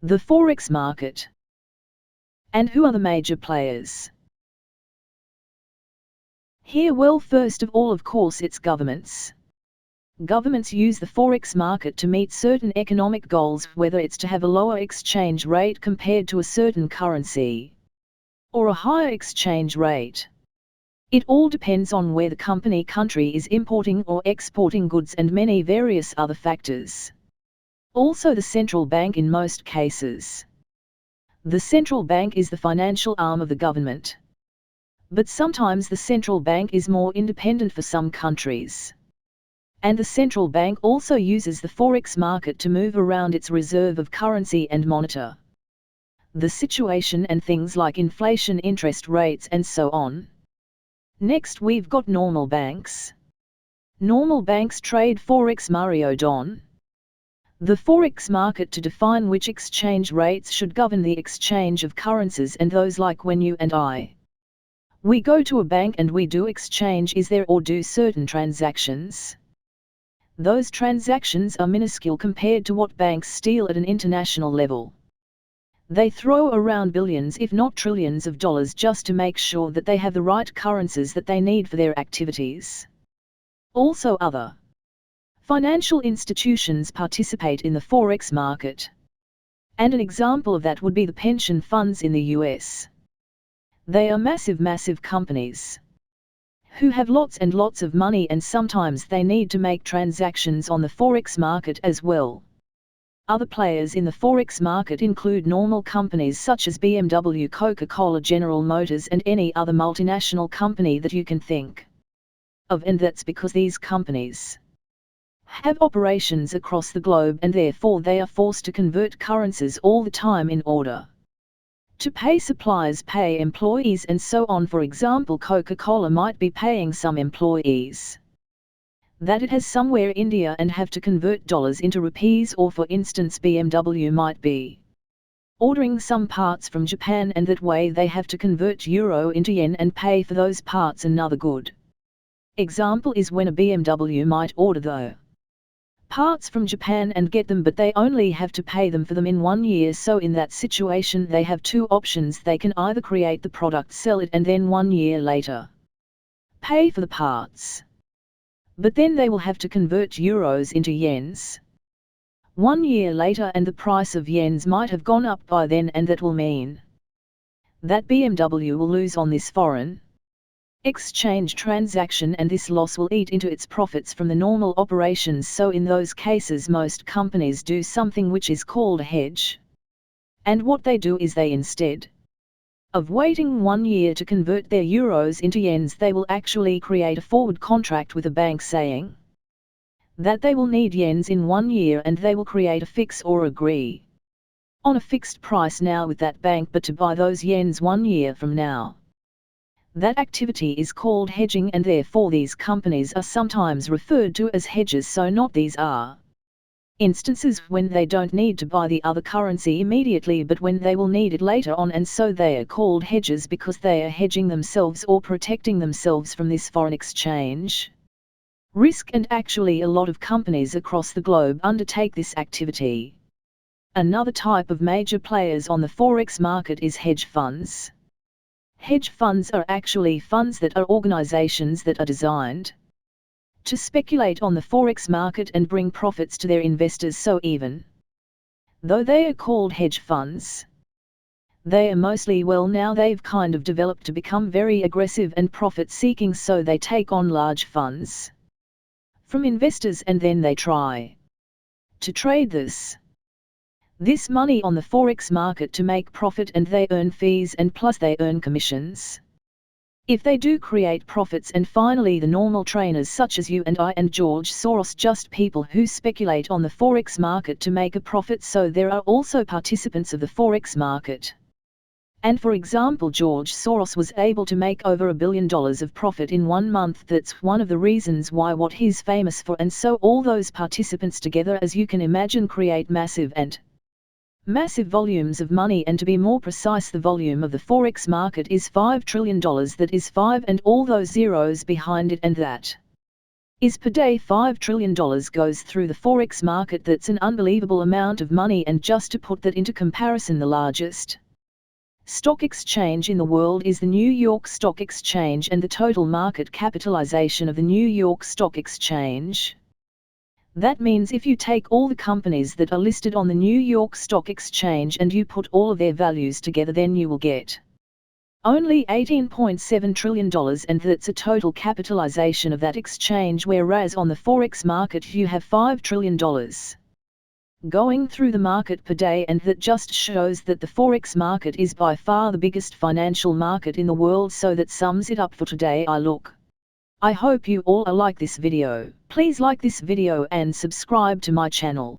The Forex market. And who are the major players? Here, well, first of all, of course, it's governments. Governments use the Forex market to meet certain economic goals, whether it's to have a lower exchange rate compared to a certain currency, or a higher exchange rate. It all depends on where the country is importing or exporting goods and many various other factors. Also the central bank in most cases. The central bank is the financial arm of the government. But sometimes the central bank is more independent for some countries. And the central bank also uses the Forex market to move around its reserve of currency and monitor the situation and things like inflation, interest rates and so on. Next we've got normal banks. Normal banks trade Forex Mario Don. The Forex market to define which exchange rates should govern the exchange of currencies and those like when you and I. We go to a bank and we do exchange is there or do certain transactions. Those transactions are minuscule compared to what banks steal at an international level. They throw around billions if not trillions of dollars just to make sure that they have the right currencies that they need for their activities. Also other financial institutions participate in the Forex market. And an example of that would be the pension funds in the US. They are massive companies who have lots and lots of money, and sometimes they need to make transactions on the Forex market as well. Other players in the Forex market include normal companies such as BMW, Coca-Cola, General Motors and any other multinational company that you can think of, and that's because these companies have operations across the globe and therefore they are forced to convert currencies all the time in order to pay suppliers, pay employees and so on. For example, Coca-Cola might be paying some employees that it has somewhere in India and have to convert dollars into rupees, or for instance BMW might be ordering some parts from Japan and that way they have to convert euro into yen and pay for those parts. Another good example is when a BMW might order the parts from Japan and get them, but they only have to pay them for them in 1 year. So in that situation they have two options. They can either create the product, sell it and then 1 year later pay for the parts. But then they will have to convert euros into yens 1 year later, and the price of yens might have gone up by then, and that will mean that BMW will lose on this foreign exchange transaction, and this loss will eat into its profits from the normal operations. So in those cases most companies do something which is called a hedge. And what they do is they, instead of waiting 1 year to convert their euros into yens, they will actually create a forward contract with a bank saying that they will need yens in 1 year, and they will create a fix or agree on a fixed price now with that bank, but to buy those yens 1 year from now. That activity is called hedging, and therefore these companies are sometimes referred to as hedgers. So not these are instances when they don't need to buy the other currency immediately, but when they will need it later on, and so they are called hedgers because they are hedging themselves or protecting themselves from this foreign exchange risk. And actually a lot of companies across the globe undertake this activity. Another type of major players on the Forex market is hedge funds. Hedge funds are actually funds that are organizations that are designed to speculate on the Forex market and bring profits to their investors. So even though they are called hedge funds, they are mostly, well, now they've kind of developed to become very aggressive and profit-seeking, so they take on large funds from investors and then they try to trade this money on the Forex market to make profit, and they earn fees and plus they earn commissions if they do create profits. And finally the normal trainers such as you and I and George Soros, just people who speculate on the Forex market to make a profit. So there are also participants of the Forex market. And for example, George Soros was able to make over $1 billion of profit in 1 month. That's one of the reasons why what he's famous for. And so all those participants together, as you can imagine, create massive volumes of money, and to be more precise, the volume of the Forex market is $5 trillion. That is 5 and all those zeros behind it, and that is per day $5 trillion goes through the Forex market. That's an unbelievable amount of money, and just to put that into comparison, the largest stock exchange in the world is the New York Stock Exchange, and the total market capitalization of the New York Stock Exchange. That means if you take all the companies that are listed on the New York Stock Exchange and you put all of their values together, then you will get only $18.7 trillion, and that's a total capitalization of that exchange, whereas on the Forex market you have $5 trillion going through the market per day, and that just shows that the Forex market is by far the biggest financial market in the world. So that sums it up for today. I hope you all like this video. Please like this video and subscribe to my channel.